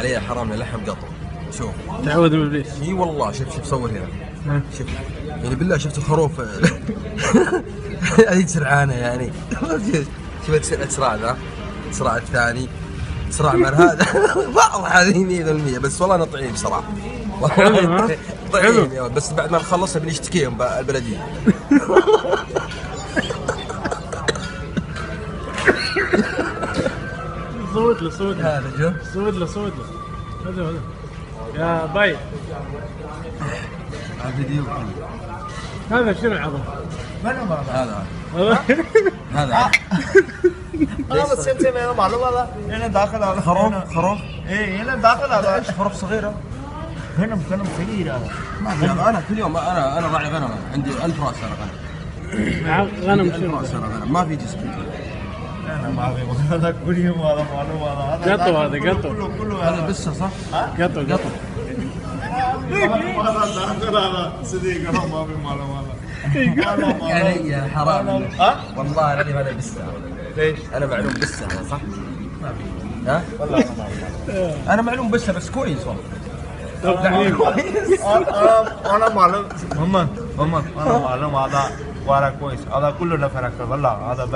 عليه حرام لحم قطو. شوف تعود من ابليس. اي والله شوف صور هنا. شوف يعني بالله شفت الخروف هذه سرعانه يعني. شوف الاسراع ذا، الاسراع الثاني، اسراع من هذا. واضح هذه 100%. بس والله نطعين بصراحه. والله طعين بس بعد ما نخلصها بنشتكيهم البلديه. صوت له صوت له هذا جو صوت له صوت له. هذا يا باي. الفيديو هذا شنو العظم؟ هذا हाँ बस से मेरा मालूम वाला इन्हें दाखिल आ خروف इन्हें दाखिल आ ايش خروف صغيره. غنم صغير هذا ما في انا كل يوم انا راعي غنم، عندي 1000 راس انا غنم. غنم 1000 شنو؟ راس انا غنم، ما في جسم. انا ما في هذا كل يوم هذا معلوم هذا قطو هذا قطو كله هذا بسه صح؟ قطو قطو. هذا داخل هذا صديق ما في معلوم هذا يعني يا حرام. ها والله العظيم هذا بسه. ليش؟ انا معلوم بسه هذا صح؟ ما في ها؟ والله ما في انا معلوم بس كويس والله. انا معلوم محمد انا معلوم هذا ورا كويس هذا كله نفرك والله هذا